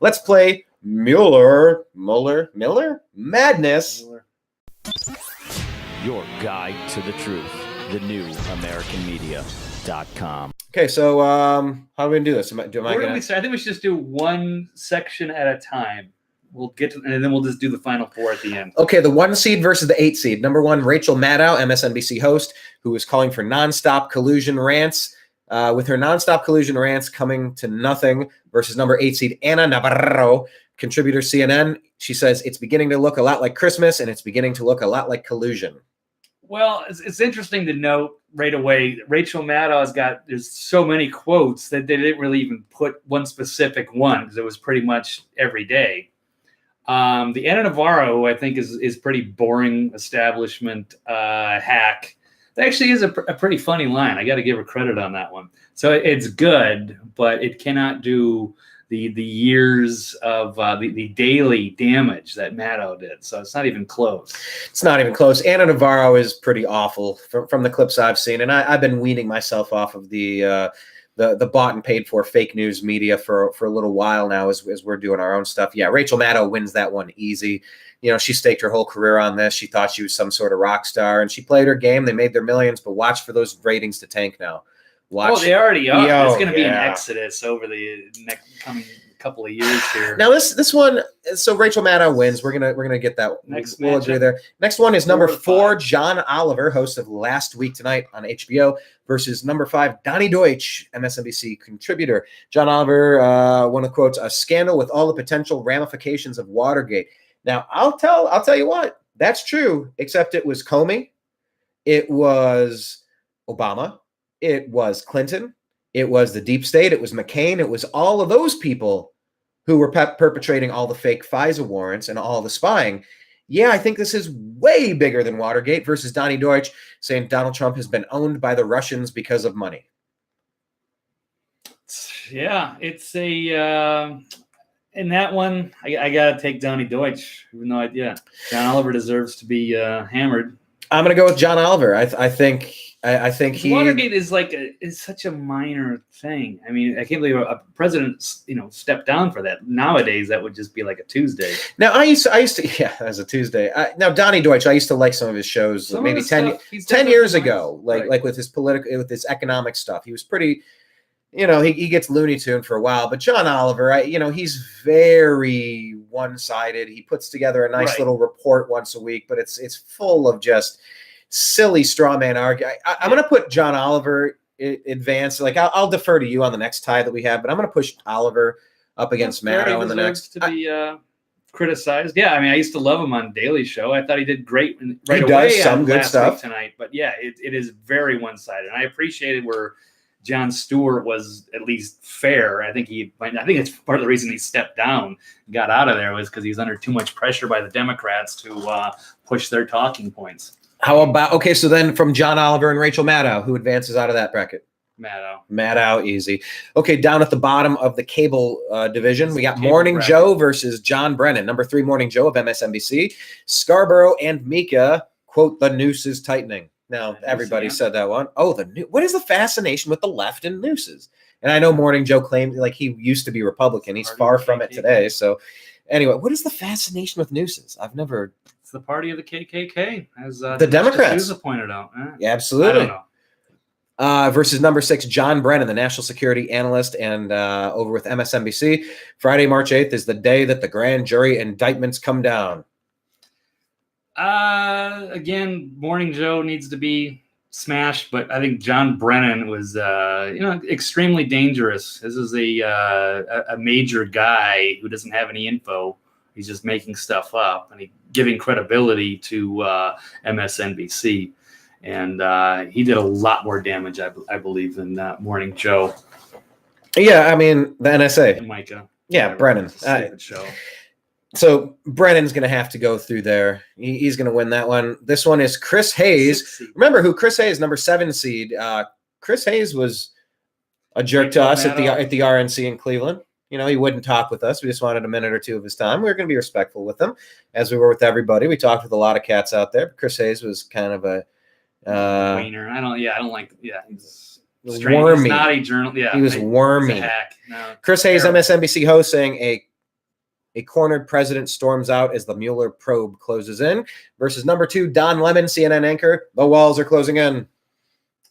Let's play Mueller Madness. Your guide to the truth. TheNewAmericanMedia.com. Okay, so how are we gonna do this? I think we should just do one section at a time. We'll get to, and then we'll just do the final four at the end. Okay, the 1 seed versus the 8 seed. Number 1, Rachel Maddow, MSNBC host, who is calling for nonstop collusion rants. With her nonstop collusion rants coming to nothing, versus number 8 seed Ana Navarro, contributor CNN. She says it's beginning to look a lot like Christmas, and it's beginning to look a lot like collusion. Well, it's interesting to note right away, Rachel Maddow there's so many quotes that they didn't really even put one specific one because it was pretty much every day. The Ana Navarro, who I think is pretty boring establishment hack. That actually is a pretty funny line. I got to give her credit on that one. So it's good, but it cannot do the years of the daily damage that Maddow did. So it's not even close. It's not even close. Ana Navarro is pretty awful from the clips I've seen, and I've been weaning myself off of the bought and paid for fake news media for a little while now as we're doing our own stuff. Yeah, Rachel Maddow wins that one easy. You know, she staked her whole career on this. She thought she was some sort of rock star, and she played her game. They made their millions, but watch for those ratings to tank now. They already are. There's going to be an exodus over the next coming couple of years here. Now this one, so Rachel Maddow wins. We're gonna get that. We'll agree there. Next one is number 4, John Oliver, host of Last Week Tonight on HBO, versus number 5, Donnie Deutsch, MSNBC contributor. John Oliver, one of the quotes, "A scandal with all the potential ramifications of Watergate." Now I'll tell you what, that's true. Except it was Comey, it was Obama, it was Clinton, it was the deep state, it was McCain, it was all of those people who were perpetrating all the fake FISA warrants and all the spying. Yeah, I think this is way bigger than Watergate, versus Donnie Deutsch saying Donald Trump has been owned by the Russians because of money. Yeah, it's a in that one, I got to take Donnie Deutsch, even though John Oliver deserves to be hammered. I'm going to go with John Oliver. I think Watergate is is such a minor thing. I mean, I can't believe a president, stepped down for that. Nowadays, that would just be like a Tuesday. Now, I used to, as a Tuesday. Now, Donnie Deutsch, I used to like some of his shows, maybe 10 years ago, like with his with his economic stuff. He was pretty, he gets Looney Tune for a while. But John Oliver, he's very one-sided. He puts together a nice little report once a week, but it's full of just silly straw man argument. I'm going to put John Oliver advance. I'll defer to you on the next tie that we have, but I'm going to push Oliver up against Maddow in the next. To be criticized. Yeah, I mean, I used to love him on Daily Show. I thought he did great right he away. Does some good Last stuff Week Tonight, but yeah, it is very one-sided. And I appreciated where Jon Stewart was at least fair. I think it's part of the reason he stepped down, got out of there, was because he's under too much pressure by the Democrats to push their talking points. How about, so then from John Oliver and Rachel Maddow, who advances out of that bracket? Maddow, easy. Okay, down at the bottom of the cable division, we got Morning Joe versus John Brennan. Number 3, Morning Joe of MSNBC. Scarborough and Mika, quote, "The noose is tightening." Now, everybody said that one. Oh, what is the fascination with the left and nooses? And I know Morning Joe claimed he used to be Republican. He's far from it today. So anyway, what is the fascination with nooses? I've never... It's the party of the KKK, as the Democrats pointed out. Yeah, absolutely. I don't know. Versus number 6, John Brennan, the national security analyst, and over with MSNBC. Friday, March 8th is the day that the grand jury indictments come down. Again, Morning Joe needs to be smashed, but I think John Brennan was, extremely dangerous. This is a major guy who doesn't have any info. He's just making stuff up and giving credibility to MSNBC. And he did a lot more damage, I believe, than Morning Joe. Yeah, I mean, the NSA. And Micah. Yeah, Brennan. Show. So Brennan's going to have to go through there. He's going to win that one. This one is Chris Hayes. Remember who Chris Hayes, number 7 seed. Chris Hayes was a jerk to us at the RNC in Cleveland. He wouldn't talk with us. We just wanted a minute or two of his time. We were going to be respectful with him, as we were with everybody. We talked with a lot of cats out there. But Chris Hayes was kind of a wiener. I don't like. Yeah, he's wormy. He's not a journal. Yeah, he was wormy. He's a hack. No, Chris Hayes, MSNBC host, saying a A cornered president storms out as the Mueller probe closes in. Versus number 2, Don Lemon, CNN anchor. The walls are closing in.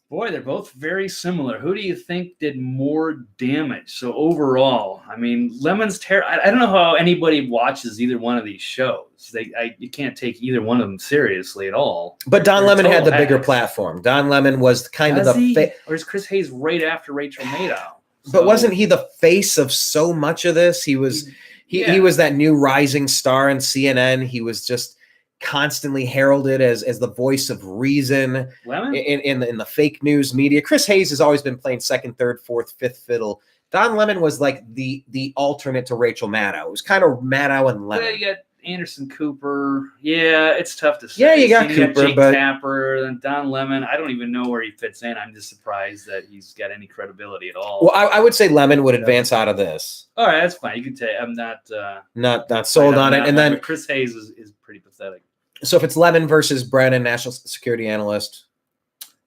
Boy, they're both very similar. Who do you think did more damage? So overall, I mean, Lemon's terrible. I don't know how anybody watches either one of these shows. You can't take either one of them seriously at all. But Don They're Lemon had the total bigger hacks. platform. Don Lemon was kind of the or is Chris Hayes right after Rachel Maddow? But wasn't he the face of so much of this? He was that new rising star in CNN. He was just constantly heralded as the voice of reason in the fake news media. Chris Hayes has always been playing second, third, fourth, fifth fiddle. Don Lemon was like the alternate to Rachel Maddow. It was kind of Maddow and Lemon. Yeah, you got Anderson Cooper. Yeah, it's tough to say. Yeah, you got Cooper, Jake but Tapper and Don Lemon. I don't even know where he fits in. I'm just surprised that he's got any credibility at all. Well, I would say Lemon would advance out of this. All right, that's fine. You can take. I'm not sold on it. And then Chris Hayes is pretty pathetic. So if it's Lemon versus Brennan, national security analyst,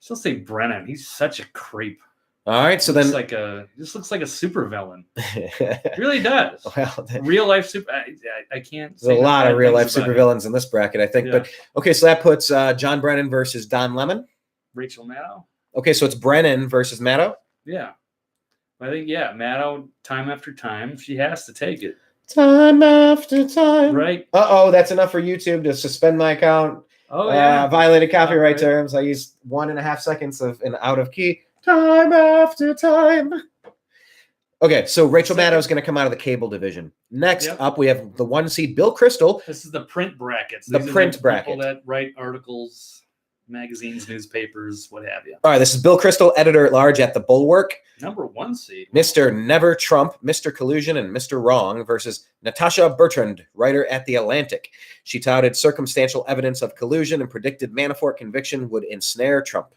Still say Brennan. He's such a creep. All right, so then just looks like a super villain. It really does. Well, real life super. I can't. There's a lot of real life supervillains in this bracket, I think. Yeah. But okay, so that puts John Brennan versus Don Lemon. Rachel Maddow. Okay, so it's Brennan versus Maddow. Yeah, I think Maddow. Time after time, she has to take it. Time after time. Right. That's enough for YouTube to suspend my account. Oh yeah. Violated copyright terms. I used 1.5 seconds of an out of key. Time after time. Okay, so Rachel Maddow is going to come out of the cable division. Next up, we have the 1 seed Bill Kristol. This is the print brackets. The print bracket. People that write articles, magazines, newspapers, what have you. All right, this is Bill Kristol, editor at large at the Bulwark. Number 1 seed. Mr. Never Trump, Mr. Collusion, and Mr. Wrong versus Natasha Bertrand, writer at The Atlantic. She touted circumstantial evidence of collusion and predicted Manafort conviction would ensnare Trump.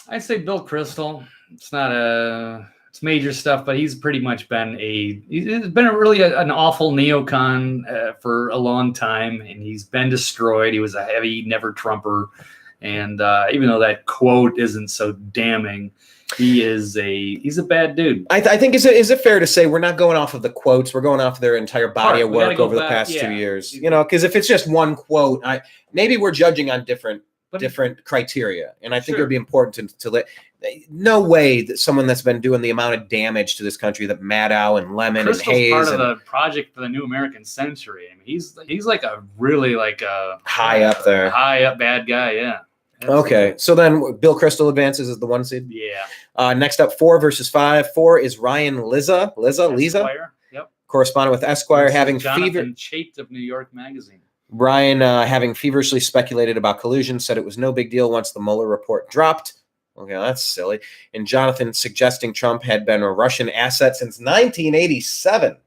I'd say Bill Kristol. It's major stuff, but he's pretty much been an awful neocon for a long time, and he's been destroyed. He was a heavy never Trumper. And even though that quote isn't so damning, he's a bad dude. I think is it fair to say we're not going off of the quotes, we're going off of their entire body of work over the past 2 years. You know, because if it's just one quote, maybe we're judging on different criteria, and I think it would be important to let. No way that someone that's been doing the amount of damage to this country that Maddow and Lemon and Hayes part of the project for the New American Century. I mean, he's like a really high up bad guy. Yeah. Okay, so then Bill Kristol advances as the 1 seed. Yeah. Next up, 4 versus 5. 4 is Ryan Liza, Yep. Correspondent with Esquire, having Jonathan Chait of New York Magazine. Ryan, having feverishly speculated about collusion, said it was no big deal once the Mueller report dropped. Okay, that's silly. And Jonathan suggesting Trump had been a Russian asset since 1987.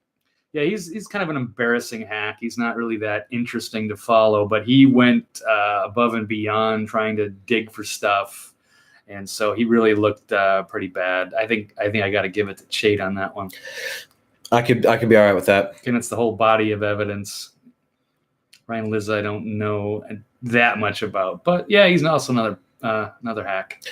Yeah, he's kind of an embarrassing hack. He's not really that interesting to follow, but he went above and beyond trying to dig for stuff, and so he really looked pretty bad. I think I got to give it to Chait on that one. I could be all right with that. And it's the whole body of evidence. Ryan Liz, I don't know that much about, but yeah, he's also another hack.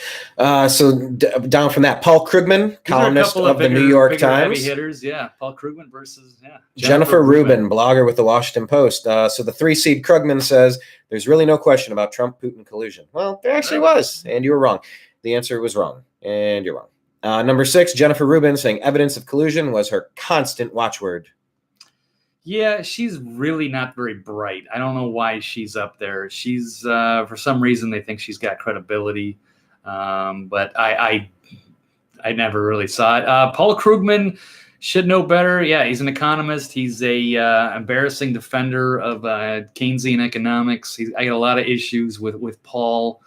So down from that, Paul Krugman, columnist of the New York Times. Heavy hitters, yeah. Paul Krugman versus Jennifer Rubin, blogger with the Washington Post. So the 3 seed Krugman says there's really no question about Trump-Putin collusion. Well, there actually was, and you were wrong. The answer was wrong, and you're wrong. Number 6, Jennifer Rubin saying evidence of collusion was her constant watchword. Yeah, she's really not very bright. I don't know why she's up there. She's for some reason they think she's got credibility, but I never really saw it. Paul Krugman should know better. Yeah, he's an economist. He's a embarrassing defender of Keynesian economics. I got a lot of issues with Paul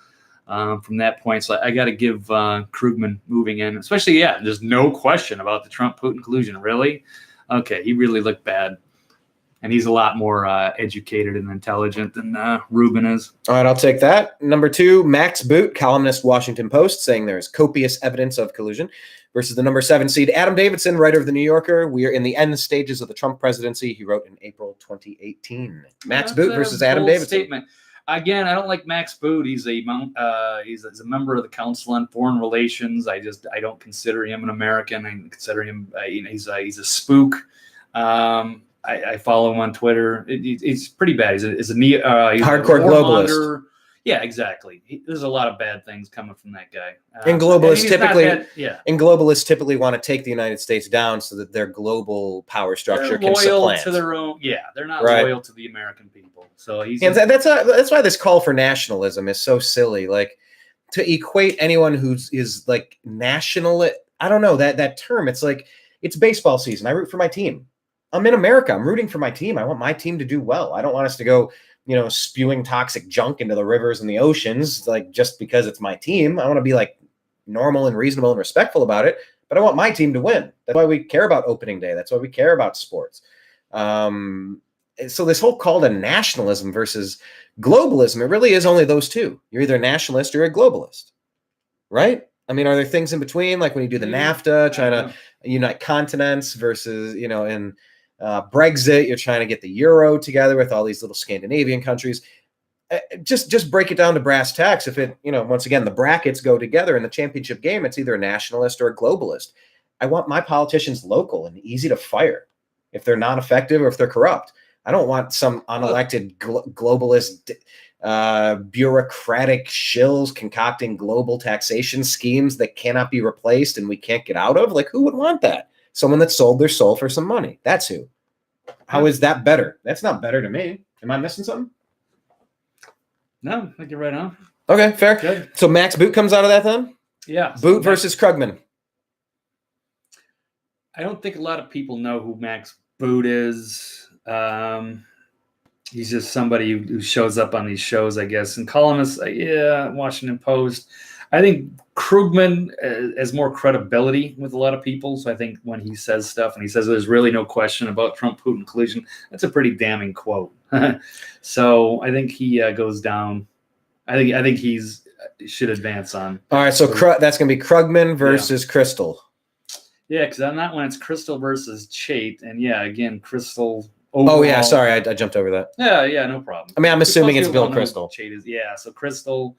from that point. So I got to give Krugman moving in, especially there's no question about the Trump-Putin collusion. Really, okay, he really looked bad. And he's a lot more educated and intelligent than Rubin is. All right, I'll take that. Number 2, Max Boot, columnist, Washington Post, saying there's copious evidence of collusion. Versus the number 7 seed, Adam Davidson, writer of The New Yorker. We are in the end stages of the Trump presidency. He wrote in April 2018. Max Boot versus Adam Davidson. Statement. Again, I don't like Max Boot. He's a member of the Council on Foreign Relations. I don't consider him an American. I consider him he's a spook. I follow him on Twitter. It's pretty bad. He's a hardcore globalist. Yeah, exactly. There's a lot of bad things coming from that guy. And globalists typically want to take the United States down so that their global power structure can supplant. To their own. Yeah, they're not loyal to the American people. So that's why this call for nationalism is so silly. Like, to equate anyone is like national. I don't know that term. It's like, it's baseball season. I root for my team. I'm in America. I'm rooting for my team. I want my team to do well. I don't want us to go, spewing toxic junk into the rivers and the oceans, like, just because it's my team. I want to be like normal and reasonable and respectful about it, but I want my team to win. That's why we care about opening day. That's why we care about sports. So this whole call to nationalism versus globalism, it really is only those two. You're either a nationalist or a globalist, right? I mean, are there things in between, like when you do the NAFTA, trying to unite continents versus, in Brexit, you're trying to get the euro together with all these little Scandinavian countries. Just break it down to brass tacks. If it, once again, the brackets go together in the championship game, it's either a nationalist or a globalist. I want my politicians local and easy to fire if they're not effective or if they're corrupt. I don't want some unelected globalist bureaucratic shills concocting global taxation schemes that cannot be replaced and we can't get out of. Like, who would want that? Someone that sold their soul for some money. That's who. How is that better? That's not better to me. Am I missing something? No, I think you're right on. Okay, fair. Good. So Max Boot comes out of that then? Yeah. Boot versus Krugman. I don't think a lot of people know who Max Boot is. He's just somebody who shows up on these shows, I guess, and columnists. Washington Post. I think Krugman has more credibility with a lot of people. So I think when he says stuff and he says there's really no question about Trump-Putin collusion, that's a pretty damning quote. So I think he goes down. I think should advance on. All right, so that's going to be Krugman versus Crystal. Yeah, because on that one it's Crystal versus Chait, and again Crystal. Overall, oh yeah, sorry, I jumped over that. Yeah, no problem. I mean, I'm assuming it's Bill Crystal. Chait is, so Crystal.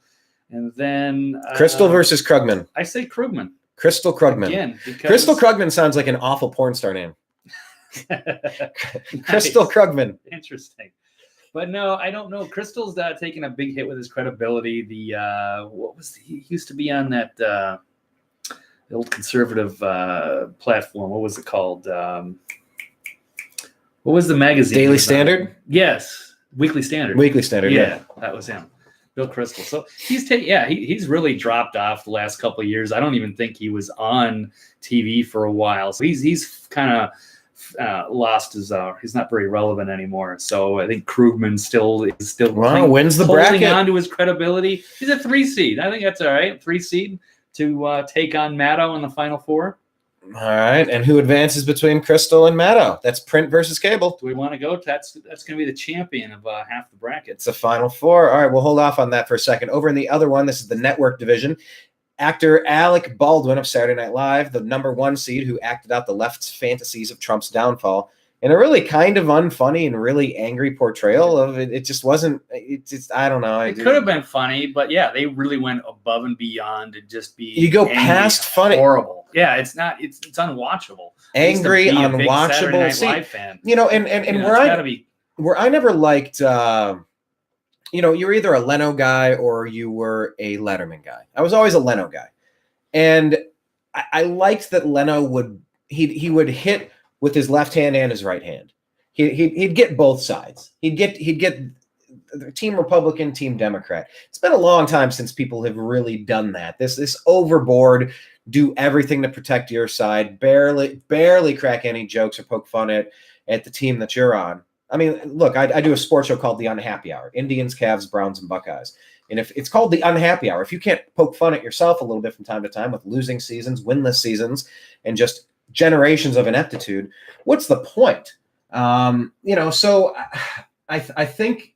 And then Crystal versus Krugman. I say Krugman. Crystal Krugman. Again, because Crystal Krugman sounds like an awful porn star name. Crystal Krugman. Interesting. But no, I don't know. Crystal's taking a big hit with his credibility. He used to be on that the old conservative platform. What was it called? What was the magazine? Daily Standard? Yes. Weekly Standard. Weekly Standard, yeah. That was him. Bill Crystal. So he's really dropped off the last couple of years. I don't even think he was on TV for a while. So he's kind of lost his. He's not very relevant anymore. So I think Krugman still wins the bracket, holding on to his credibility. He's a 3 seed. I think that's all right. 3 seed to take on Maddow in the Final Four. All right, and who advances between Crystal and Maddow? That's print versus cable. Do we want to go? That's going to be the champion of half the bracket. It's a Final Four. All right, we'll hold off on that for a second. Over in the other one, this is the network division. Actor Alec Baldwin of Saturday Night Live, the #1 seed who acted out the left's fantasies of Trump's downfall in a really kind of unfunny and really angry portrayal of it. It just wasn't. It just, I don't know. It could have been funny, but they really went above and beyond to just be. You go past funny, horrible. Yeah, it's not. It's unwatchable. Angry, unwatchable. See, fan. And where I never liked. You're either a Leno guy or you were a Letterman guy. I was always a Leno guy, and I liked that Leno would hit with his left hand and his right hand. He'd get both sides. He'd get Team Republican, Team Democrat. It's been a long time since people have really done that. This overboard, do everything to protect your side, barely crack any jokes or poke fun at the team that you're on. I mean, look, I do a sports show called The Unhappy Hour: Indians, Cavs, Browns, and Buckeyes. And if it's called The Unhappy Hour, if you can't poke fun at yourself a little bit from time to time with losing seasons, winless seasons, and just generations of ineptitude, what's the point? So I think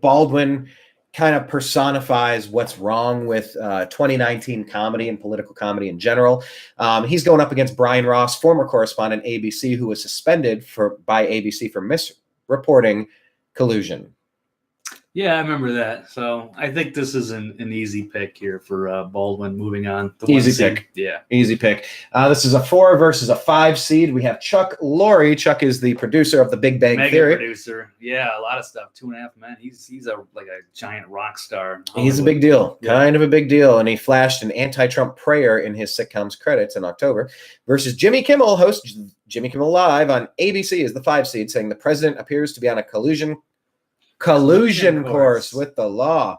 Baldwin kind of personifies what's wrong with 2019 comedy and political comedy in general. He's going up against Brian Ross, former correspondent ABC, who was suspended by ABC for misreporting collusion. Yeah, I remember that. So I think this is an easy pick here for Baldwin moving on. The Easy 1 seed. pick. Yeah. Easy pick. This is a 4 versus a 5 seed. We have Chuck Lorre. Chuck is the producer of The Big Bang Mega Theory. producer. Yeah, a lot of stuff. 2.5 Men. He's like a giant rock star. He's a big deal, kind of a big deal. And he flashed an anti-Trump prayer in his sitcom's credits in October versus Jimmy Kimmel, host Jimmy Kimmel Live on ABC is the 5 seed, saying the president appears to be on a collusion course with the law.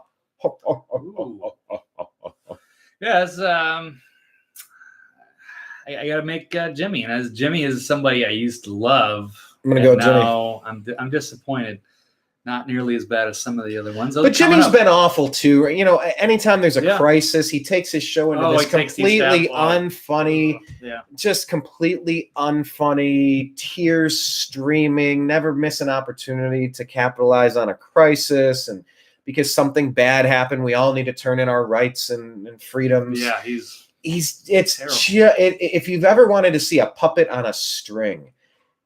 Yes, I got to make Jimmy, and as Jimmy is somebody I used to love, I'm gonna go now Jimmy. I'm disappointed. Not nearly as bad as some of the other ones. But Jimmy's been awful too. You know, anytime there's a crisis, he takes his show into this completely unfunny, just completely unfunny, tears streaming, never miss an opportunity to capitalize on a crisis. And because something bad happened, we all need to turn in our rights and freedoms. Yeah, if you've ever wanted to see a puppet on a string,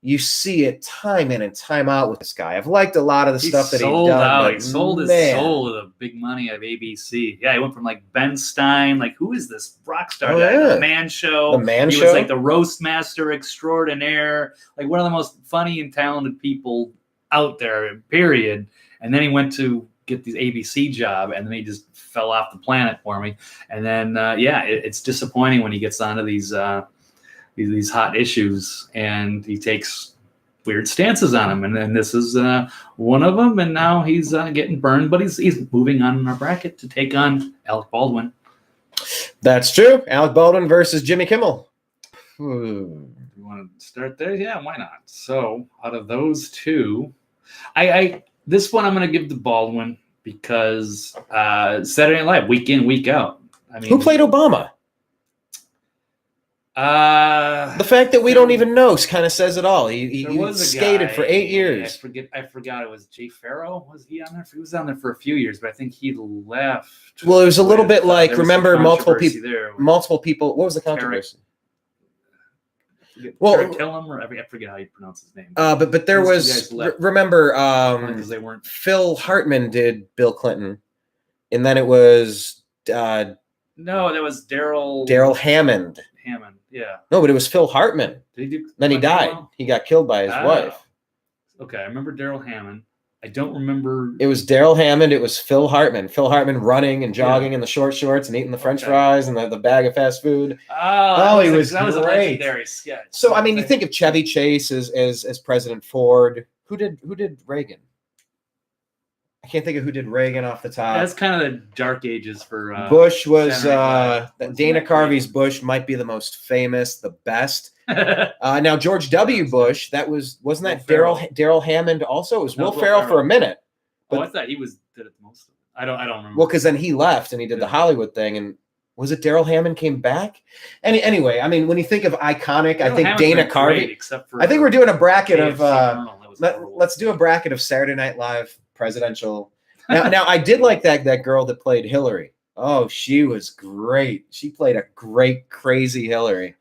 you see it time in and time out with this guy. I've liked a lot of the stuff that he's done. He sold his soul to the big money of ABC. Yeah, he went from like Ben Stein, like who is this rock star guy? The Man Show. He was like the roast master extraordinaire, like one of the most funny and talented people out there, period. And then he went to get the ABC job, and then he just fell off the planet for me. And then, it's disappointing when he gets onto these hot issues and he takes weird stances on them, and then this is one of them, and now he's getting burned, but he's moving on in our bracket to take on Alec Baldwin. That's true. Alec Baldwin versus Jimmy Kimmel. You want to start there? Yeah, why not? So out of those two, I this one I'm going to give to Baldwin because Saturday Night Live, week in, week out. I mean, who played Obama? The fact that we don't even know kind of says it all. He skated for 8 years. I forgot it was Jay Farrow. Was he on there? He was on there for a few years, but I think he left. Well, it was a little bit like, remember, multiple people. What was the controversy? Tillum, or I forget how you pronounce his name. But there was, remember, because they weren't. Phil Hartman did Bill Clinton, and then it was no, that was Darrell Hammond. Yeah. No, but it was Phil Hartman. Did he do? Then he died. He got killed by his wife. Okay, I remember Darrell Hammond. I don't remember. It was Darrell Hammond. It was Phil Hartman. Phil Hartman running and jogging in the short shorts and eating the French fries and the bag of fast food. He was great. A legendary sketch. So I mean, you think of Chevy Chase as President Ford. Who did Reagan? I can't think of who did Reagan off the top. That's kind of the dark ages for Bush was Dana Carvey's Bush might be the most famous, the best. Now George W. Bush, wasn't that Darrell Hammond also? It was Will Ferrell for a minute. But I thought he did it most of it. I don't remember. Well, because then he left and he did the Hollywood thing, and was it Darrell Hammond came back? Anyway, I mean, when you think of iconic, I think Dana Carvey. I think we're doing a bracket of let's do a bracket of Saturday Night Live presidential. Now I did like that girl that played Hillary. Oh, she was great. She played a great crazy Hillary.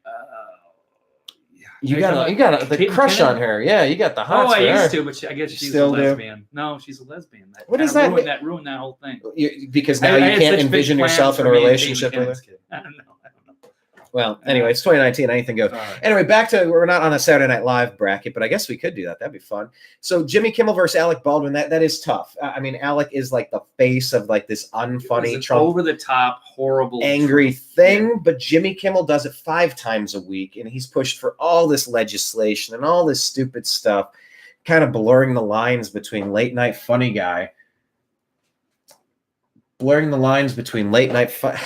You got the crush on her. Yeah, you got the hots. I used to, but I guess she's a lesbian. No, she's a lesbian. What is that? Ruined that whole thing. Because now you can't envision yourself in a relationship with her. I don't know. Well, anyway, it's 2019. Anything goes. Right. Anyway, back to, we're not on a Saturday Night Live bracket, but I guess we could do that. That'd be fun. So Jimmy Kimmel versus Alec Baldwin. That is tough. I mean, Alec is like the face of like this unfunny, Trump, over the top, horrible, angry thing. But Jimmy Kimmel does it 5 times a week, and he's pushed for all this legislation and all this stupid stuff, kind of blurring the lines between late night funny guy, blurring the lines between late night fun.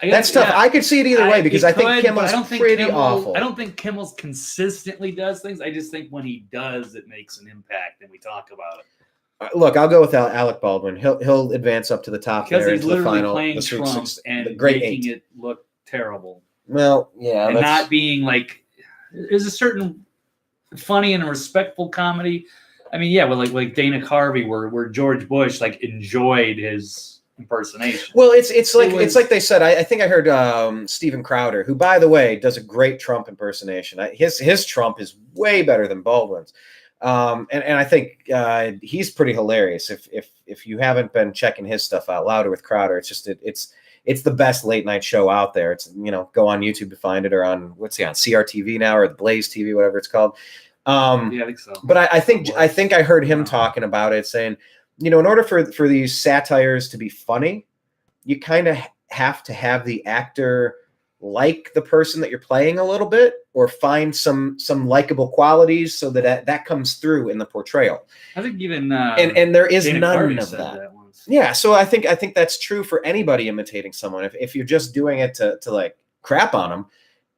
That's tough. I could see it either way because I think Kimmel's pretty awful. I don't think Kimmel's consistently does things. I just think when he does, it makes an impact, and we talk about it. Look, I'll go with Alec Baldwin. He'll advance up to the top because there he's literally the final, playing Trump and making it look terrible. Well, yeah, and not being like there's a certain funny and respectful comedy. I mean, yeah, well, like Dana Carvey, where George Bush like enjoyed his impersonation. Well, it's like they said. I think I heard Steven Crowder, who, by the way, does a great Trump impersonation. His Trump is way better than Baldwin's. And I think he's pretty hilarious. If you haven't been checking his stuff out, Louder with Crowder, it's the best late night show out there. It's, go on YouTube to find it, or on what's he on, CRTV now, or the Blaze TV, whatever it's called. Yeah, I think so. But I think I heard him talking about it, saying, in order for these satires to be funny, you kind of have to have the actor like the person that you're playing a little bit, or find some likable qualities so that comes through in the portrayal. I think even and there is Dana none Carvey of said that. once. Yeah, so I think that's true for anybody imitating someone. If you're just doing it to like crap on them,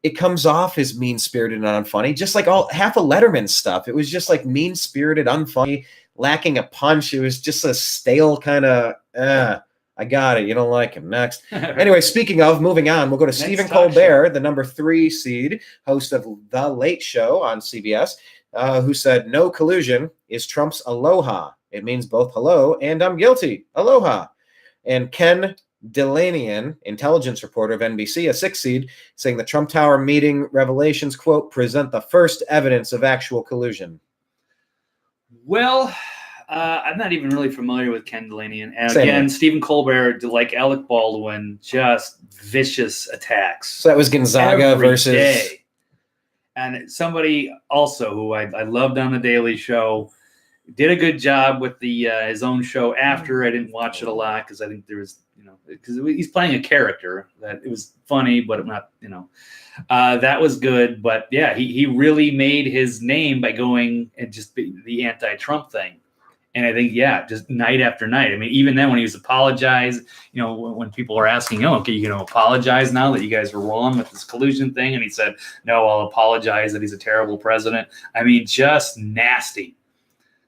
it comes off as mean-spirited and unfunny, just like half of Letterman's stuff. It was just like mean-spirited, unfunny, lacking a punch. It was just a stale kind of, I got it. You don't like him. Next. Anyway, speaking of, moving on, we'll go to Stephen Colbert, the number 3 seed, host of The Late Show on CBS, who said, "No collusion is Trump's aloha. It means both hello and I'm guilty. Aloha." And Ken Delanian, intelligence reporter of NBC, a 6 seed, saying the Trump Tower meeting revelations, quote, present the first evidence of actual collusion. Well, I'm not even really familiar with Ken Delanian. And Same again, here. Stephen Colbert, like Alec Baldwin, just vicious attacks. So that was Gonzaga every versus... day. And somebody also who I loved on The Daily Show did a good job with the his own show after. I didn't watch it a lot because I think there was, because he's playing a character that it was funny, but not, that was good. But yeah, he really made his name by going and just the anti-Trump thing. And I think, just night after night. I mean, even then when he was apologized, when people are asking, okay, you going to apologize now that you guys were wrong with this collusion thing? And he said, no, I'll apologize that he's a terrible president. I mean, just nasty.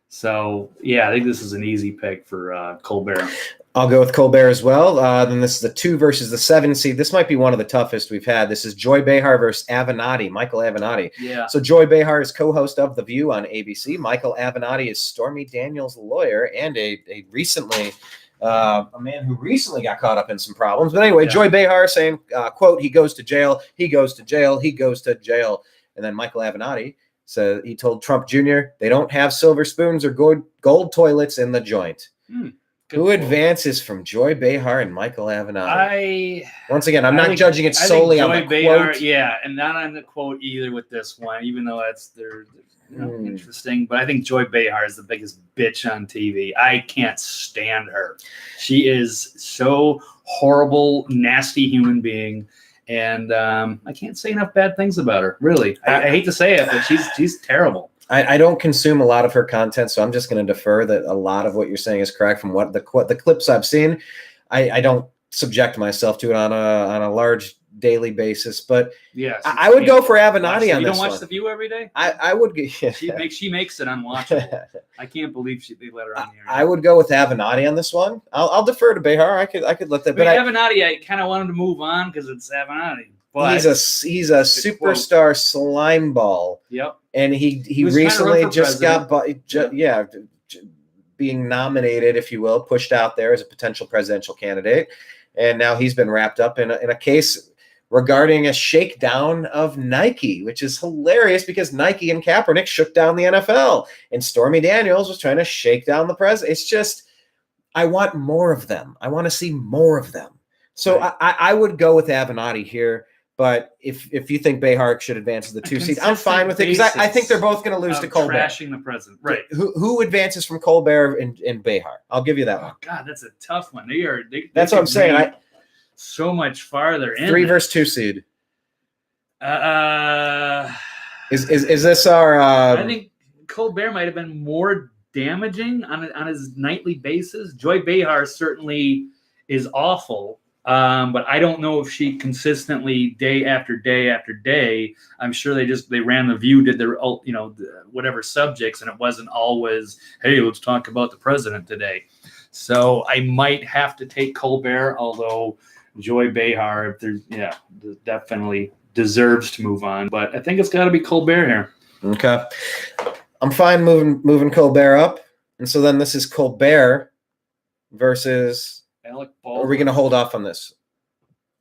So, I think this is an easy pick for Colbert. I'll go with Colbert as well. Then this is the 2 versus the 7 seed. This might be one of the toughest we've had. This is Joy Behar versus Avenatti, Michael Avenatti. Yeah. So Joy Behar is co-host of The View on ABC. Michael Avenatti is Stormy Daniels' lawyer and a man who recently got caught up in some problems. But anyway, Joy Behar saying, quote, he goes to jail, he goes to jail, he goes to jail. And then Michael Avenatti said he told Trump Jr. they don't have silver spoons or gold toilets in the joint. Who advances from Joy Behar and Michael Avenatti? Once again, I'm not judging it solely on the quote. Yeah, and not on the quote either with this one, even though they're interesting. But I think Joy Behar is the biggest bitch on TV. I can't stand her. She is so horrible, nasty human being. And I can't say enough bad things about her, really. I hate to say it, but she's terrible. I don't consume a lot of her content, so I'm just going to defer that a lot of what you're saying is correct from what the clips I've seen. I don't subject myself to it on a large daily basis, but yes, I would go for Avenatti on this one. You don't watch The View every day? I would. Yeah. She makes it unwatchable. I can't believe they let her on here. I would go with Avenatti on this one. I'll defer to Behar. I could let that. But Avenatti, I kind of wanted to move on because it's Avenatti. But he's a superstar slime ball. Yep. And he recently just got being nominated, if you will, pushed out there as a potential presidential candidate, and now he's been wrapped up in a case regarding a shakedown of Nike, which is hilarious because Nike and Kaepernick shook down the NFL, and Stormy Daniels was trying to shake down the president. It's just, I want more of them. I want to see more of them. So right. I would go with Avenatti here. But if you think Behar should advance to the 2 seed, I'm fine with it because I think they're both going to lose to Colbert. Trashing the president, right? Who advances from Colbert and Behar? I'll give you that one. Oh God, that's a tough one. That's what I'm saying. So much farther in 3 versus 2 seed. Is this our? I think Colbert might have been more damaging on his nightly basis. Joy Behar certainly is awful. But I don't know if she consistently day after day after day. I'm sure they ran The View, did their whatever subjects, and it wasn't always, hey, let's talk about the president today. So I might have to take Colbert, although Joy Behar, definitely deserves to move on. But I think it's got to be Colbert here. Okay, I'm fine moving Colbert up, and so then this is Colbert versus. Alec Baldwin. Are we going to hold off on this?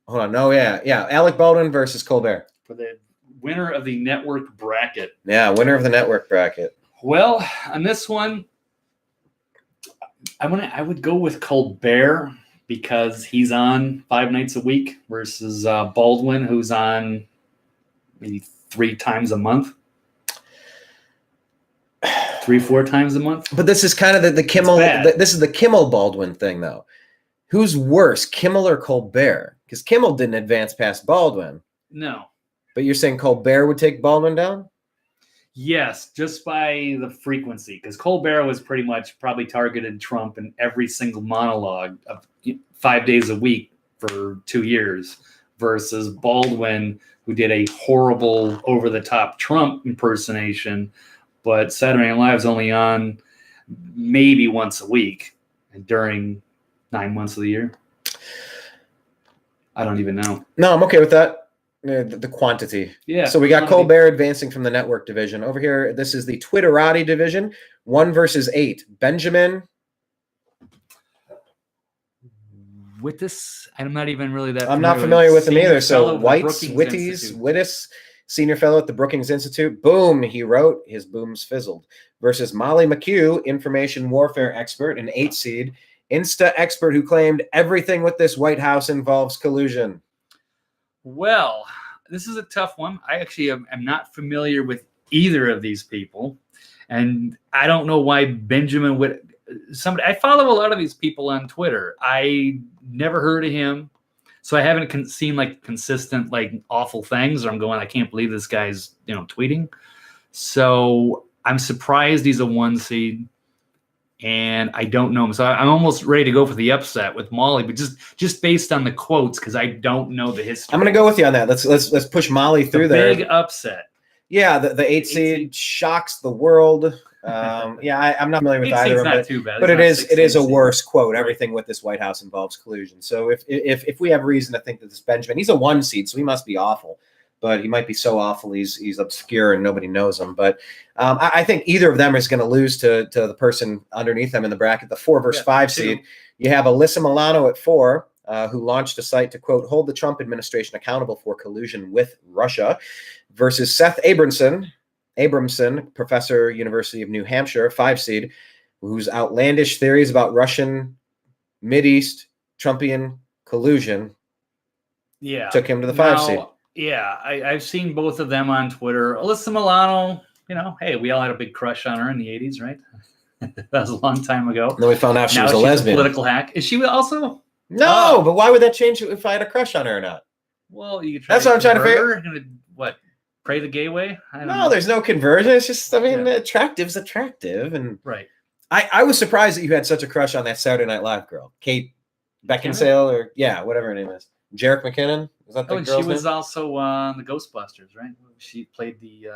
Hold on. No, yeah. Alec Baldwin versus Colbert. For the winner of the network bracket. Yeah, winner of the network bracket. Well, on this one, I would go with Colbert because he's on 5 nights a week versus Baldwin, who's on maybe 3 times a month. 3-4 times a month. But this is kind of the Kimmel. This is the Kimmel Baldwin thing, though. Who's worse, Kimmel or Colbert? Because Kimmel didn't advance past Baldwin. No. But you're saying Colbert would take Baldwin down? Yes, just by the frequency. Because Colbert was pretty much probably targeted Trump in every single monologue of 5 days a week for 2 years, versus Baldwin, who did a horrible over-the-top Trump impersonation. But Saturday Night Live's only on maybe once a week during 9 months of the year. I don't even know. No, I'm okay with that. The quantity. Yeah. So we got Colbert advancing from the network division. Over here, this is the Twitterati division. 1 versus 8. Benjamin. With this, I'm not even really that. I'm not familiar with him either. So White's, Witties, senior fellow at the Brookings Institute. Boom, he wrote. His booms fizzled. Versus Molly McHugh, information warfare expert, an 8 seed. Insta expert who claimed everything with this White House involves collusion. Well, this is a tough one. I actually am not familiar with either of these people. And I don't know why Benjamin would. I follow a lot of these people on Twitter. I never heard of him. So I haven't seen like consistent, like awful things, or I'm going, I can't believe this guy's, tweeting. So I'm surprised he's a 1 seed, and I don't know him. So I'm almost ready to go for the upset with Molly, but just based on the quotes, because I don't know the history. I'm going to go with you on that. Let's push Molly through there. Big upset. Yeah, the 8 seed shocks the world. I'm not familiar with either of them, too bad. But it is a worse quote. Everything with this White House involves collusion. So if we have reason to think that this Benjamin, he's a 1 seed, so he must be awful. But he might be so awful he's obscure and nobody knows him. But I think either of them is going to lose to the person underneath them in the bracket, the 4 versus 5 seed. You have Alyssa Milano at 4. Who launched a site to, quote, hold the Trump administration accountable for collusion with Russia, versus Seth Abramson, professor, University of New Hampshire, 5 seed, whose outlandish theories about Russian, Mideast, Trumpian collusion took him to the 5 seed. Yeah, I've seen both of them on Twitter. Alyssa Milano, hey, we all had a big crush on her in the 80s, right? That was a long time ago. And then we found out she was a lesbian. Political hack. Is she also? No, but why would that change if I had a crush on her or not? Well, you could that's what I'm trying to figure. What? Pray the gay way? I don't know. No, there's no conversion. It's just, attractive's attractive. And right. I was surprised that you had such a crush on that Saturday Night Live girl, Kate Beckinsale, or whatever her name is. Jarek McKinnon. Was that the girl's name? She was also on the Ghostbusters, right? She played the.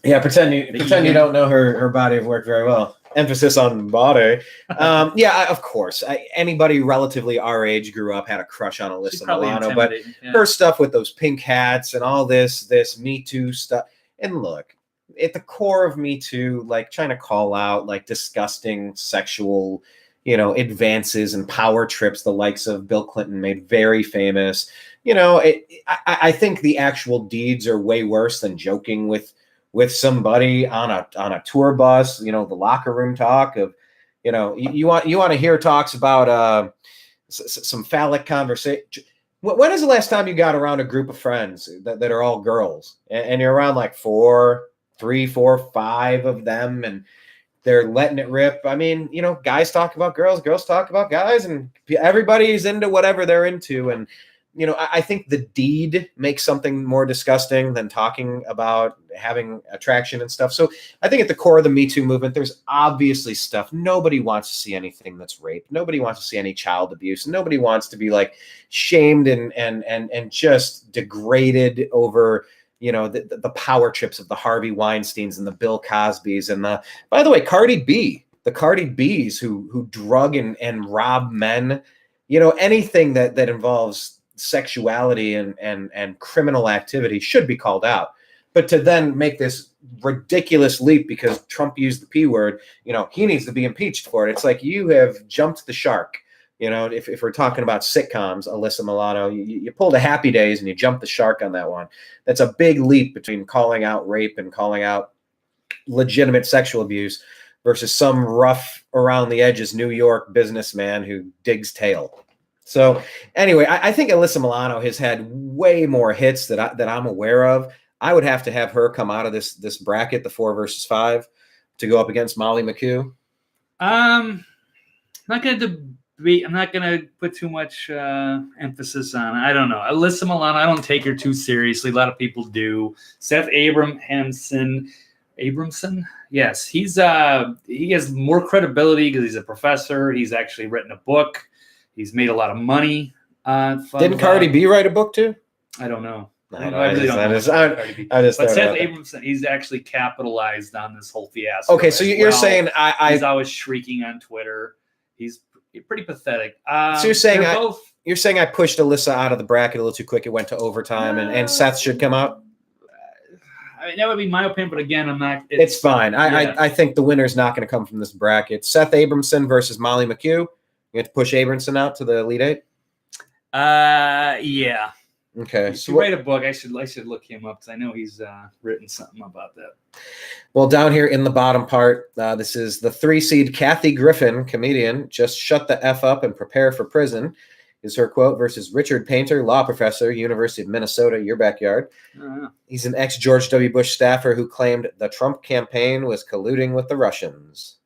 Pretend you don't know her body of work very well. Emphasis on body. Of course. Anybody relatively our age grew up, had a crush on Alyssa Milano, but her stuff with those pink hats and all this Me Too stuff. And look, at the core of Me Too, like trying to call out like disgusting sexual, advances and power trips, the likes of Bill Clinton made very famous. I think the actual deeds are way worse than joking with somebody on a tour bus, the locker room talk of, you want to hear talks about some phallic conversation. When is the last time you got around a group of friends that are all girls and you're around like 3, 4, 5 of them and they're letting it rip? I mean, guys talk about girls talk about guys, and everybody's into whatever they're into. And, I think the deed makes something more disgusting than talking about having attraction and stuff. So I think at the core of the Me Too movement, there's obviously stuff. Nobody wants to see anything that's rape. Nobody wants to see any child abuse. Nobody wants to be like shamed and just degraded over, the power trips of the Harvey Weinsteins and the Bill Cosbys and by the way, Cardi B's who drug and rob men, anything that involves sexuality and criminal activity should be called out. But to then make this ridiculous leap because Trump used the P word, he needs to be impeached for it. It's like you have jumped the shark. If we're talking about sitcoms, Alyssa Milano, you pulled a Happy Days and you jumped the shark on that one. That's a big leap between calling out rape and calling out legitimate sexual abuse versus some rough around the edges New York businessman who digs tail. So anyway, I think Alyssa Milano has had way more hits that I'm aware of. I would have to have her come out of this bracket, the 4 versus 5, to go up against Molly McHugh. I'm not gonna put too much emphasis on it. I don't know. Alyssa Milano, I don't take her too seriously. A lot of people do. Seth Abramson, yes, he has more credibility because he's a professor. He's actually written a book. He's made a lot of money. Didn't Cardi B write a book too? I don't know. I really don't know. But Seth Abramson, he's actually capitalized on this whole fiasco. Okay, so you're saying he's always shrieking on Twitter. He's pretty pathetic. So you're saying I pushed Alyssa out of the bracket a little too quick. It went to overtime, and Seth should come out. I mean, that would be my opinion, but again, I'm not. It's fine. I think the winner's not going to come from this bracket. Seth Abramson versus Molly McHugh. You have to push Abramson out to the Elite Eight. Yeah. Okay. So write a book. I should look him up because I know he's written something about that. Well, down here in the bottom part, this is the 3 seed Kathy Griffin, comedian. Just shut the F up and prepare for prison, is her quote, versus Richard Painter, law professor, University of Minnesota, your backyard. He's an ex-George W. Bush staffer who claimed the Trump campaign was colluding with the Russians.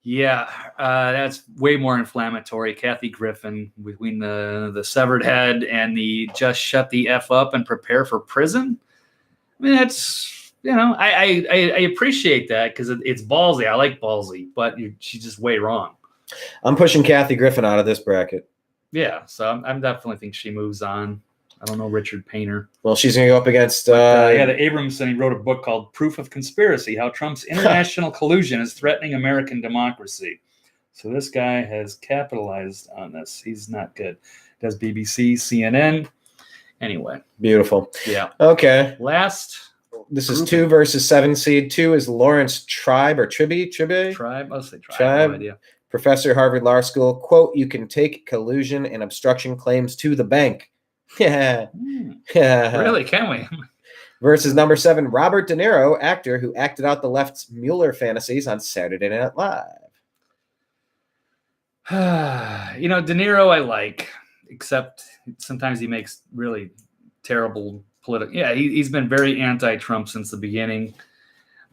Yeah, that's way more inflammatory. Kathy Griffin, between the severed head and the just shut the F up and prepare for prison. I mean, that's, I appreciate that because it's ballsy. I like ballsy, but she's just way wrong. I'm pushing Kathy Griffin out of this bracket. Yeah, so I'm definitely think she moves on. I don't know Richard Painter. Well, she's going to go up against... the Abramson, he wrote a book called Proof of Conspiracy, How Trump's International Collusion is Threatening American Democracy. So this guy has capitalized on this. He's not good. Does BBC, CNN. Anyway. Beautiful. Yeah. Okay. Last. This is 2 versus 7 seed. 2 is Lawrence Tribe or Tribe? Tribe? I'll say Tribe. I have no idea. Professor, Harvard Law School. Quote, you can take collusion and obstruction claims to the bank. Yeah. Really, can we? Versus number 7, Robert De Niro, actor who acted out the left's Mueller fantasies on Saturday Night Live. De Niro I like, except sometimes he makes really terrible political. Yeah, he's been very anti-Trump since the beginning.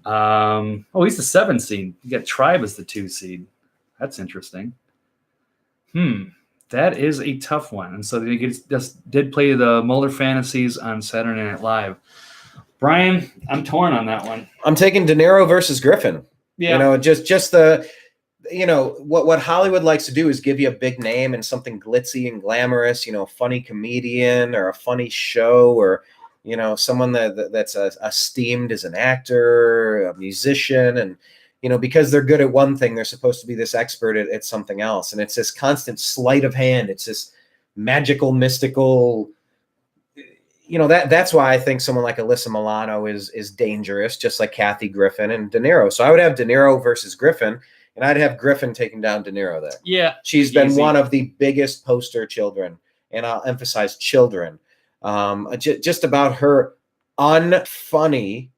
He's the 7 seed. You got Tribe as the 2 seed. That's interesting. That is a tough one. And so they just did play the Mueller fantasies on Saturday Night Live. Brian, I'm torn on that one. I'm taking De Niro versus Griffin. Yeah. Just the, what Hollywood likes to do is give you a big name and something glitzy and glamorous, a funny comedian or a funny show or, someone that's esteemed as an actor, a musician, and, because they're good at one thing, they're supposed to be this expert at something else. And it's this constant sleight of hand. It's this magical, mystical, that's why I think someone like Alyssa Milano is dangerous, just like Kathy Griffin and De Niro. So I would have De Niro versus Griffin, and I'd have Griffin taking down De Niro there. Yeah. She's been one of the biggest poster children, and I'll emphasize children, just about her unfunny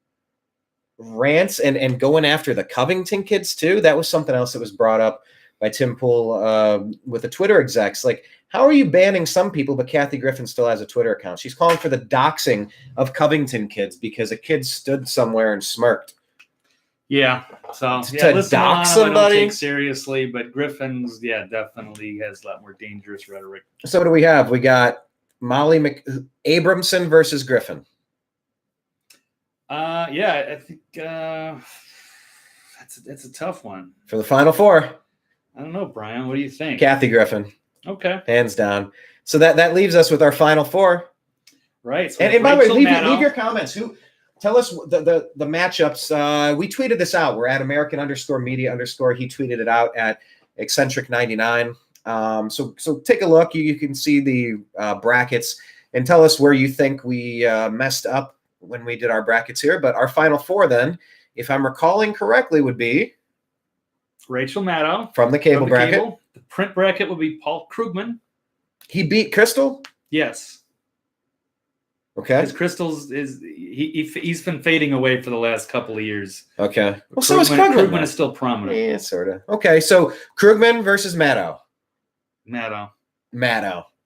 rants and going after the Covington kids too. That was something else that was brought up by Tim Pool with the Twitter execs. Like, how are you banning some people, but Kathy Griffin still has a Twitter account? She's calling for the doxing of Covington kids because a kid stood somewhere and smirked. Yeah. So to dox somebody, I don't take seriously, but Griffin's definitely has a lot more dangerous rhetoric. So what do we have? We got Molly Abramson versus Griffin. I think that's a tough one For the Final Four. I don't know, Brian. What do you think? Kathy Griffin. Okay. Hands down. So that leaves us with our Final Four. Right. So and by the way, leave your comments. Tell us the matchups. We tweeted this out. We're at American_media_. He tweeted it out at Eccentric99. So take a look. You can see the brackets and tell us where you think we messed up when we did our brackets here. But our Final Four then, if I'm recalling correctly, would be Rachel Maddow from the cable bracket. The print bracket would be Paul Krugman. He beat Crystal? Yes. Okay. Because Crystal's he's been fading away for the last couple of years. Okay. Well, so is Krugman. Krugman is still prominent. Yeah, sort of. Okay, so Krugman versus Maddow. Maddow.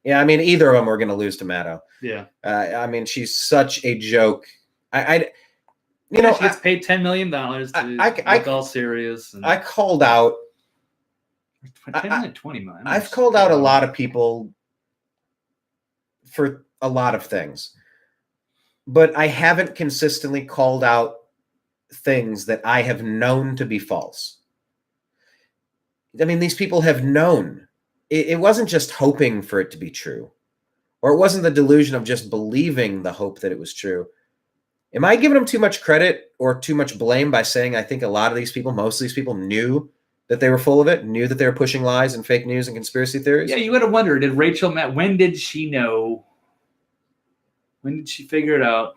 Yeah, I mean, either of them are going to lose to Maddow. Yeah. I mean, she's such a joke. She gets paid $10 million to look all serious. And I called out. 20 million. I've called out a lot of people for a lot of things, but I haven't consistently called out things that I have known to be false. I mean, these people have known. It wasn't just hoping for it to be true, or it wasn't the delusion of just believing the hope that it was true. Am I giving them too much credit or too much blame by saying I think a lot of these people, most of these people knew that they were full of it, knew that they were pushing lies and fake news and conspiracy theories? Yeah, you got to wonder, did Rachel Maddow, when did she know? When did she figure it out?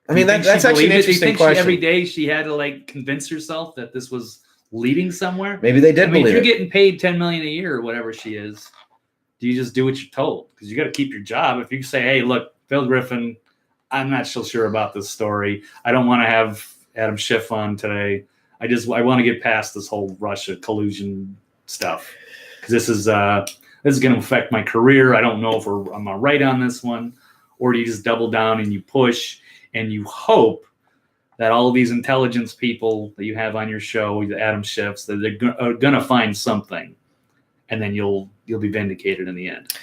I mean, that's actually an interesting question. Every day she had to convince herself that this was leading somewhere? Maybe they did believe if you're it. getting paid $10 million a year or whatever she is, do you just do what you're told? Because you got to keep your job. If you say, hey, look, Phil Griffin, I'm not so sure about this story. I don't want to have Adam Schiff on today. I want to get past this whole Russia collusion stuff because this is going to affect my career. I don't know if I'm right on this one, or do you just double down and you push and you hope that all of these intelligence people that you have on your show, the Adam Schiffs, that they're going to find something, and then you'll be vindicated in the end.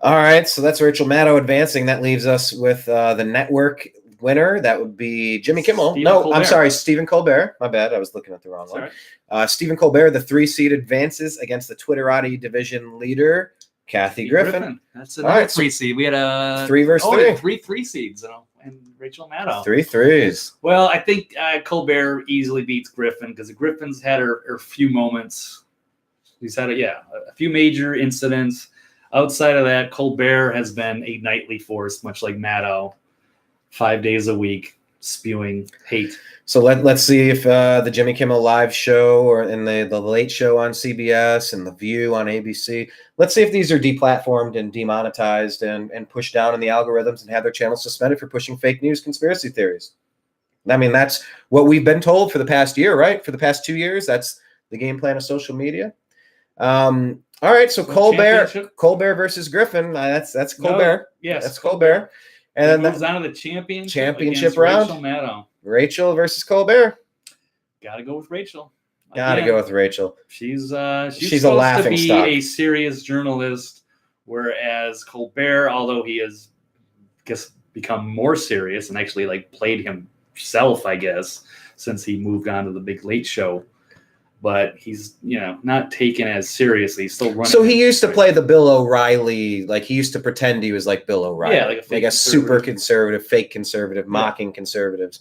All right, so that's Rachel Maddow advancing. That leaves us with the network winner. That would be Jimmy Kimmel. Colbert. I'm sorry, Stephen Colbert. My bad. I was looking at the wrong one. Right. Stephen Colbert, the 3-seed, advances against the Twitterati division leader, Kathy Griffin. That's another 3-seed. We had a 3 versus 3. 3 seeds, and Rachel Maddow. 3 threes. Well, I think Colbert easily beats Griffin because Griffin's had her few moments. He's had a few major incidents. Outside of that, Colbert has been a nightly force, much like Maddow, 5 days a week, spewing hate. So let's see if the Jimmy Kimmel live show or in the Late Show on CBS and The View on ABC, let's see if these are deplatformed and demonetized and pushed down in the algorithms and have their channels suspended for pushing fake news conspiracy theories. I mean, that's what we've been told for the past year, right? For the past 2 years, that's the game plan of social media. All right, so Colbert versus Griffin. That's Colbert. Yes, that's Colbert. And then moves on to the championship round. Rachel Maddow. Rachel versus Colbert. Got to go with Rachel. Got to go with Rachel. She's a supposed laughing to be stock. a serious journalist, whereas Colbert, although he has become more serious and actually played himself, I guess, since he moved on to the big Late Show. But he's, not taken as seriously. He's still running. So he used to play the Bill O'Reilly, he used to pretend he was like Bill O'Reilly. Yeah, a super conservative, fake conservative, mocking conservatives.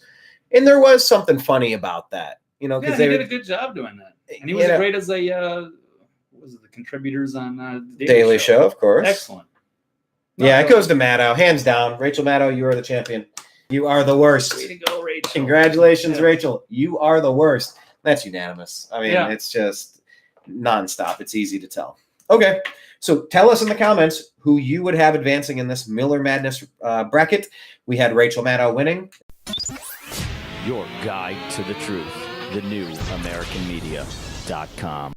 And there was something funny about that, because he did a good job doing that. And he was great as the contributors on Daily Show, of course. Excellent. It goes to Maddow, hands down. Rachel Maddow, you are the champion. You are the worst. Way to go, Rachel. Congratulations, Rachel. You are the worst. That's unanimous. I mean, It's just nonstop. It's easy to tell. Okay, so tell us in the comments who you would have advancing in this Miller Madness bracket. We had Rachel Maddow winning. Your guide to the truth. TheNewAmericanMedia.com.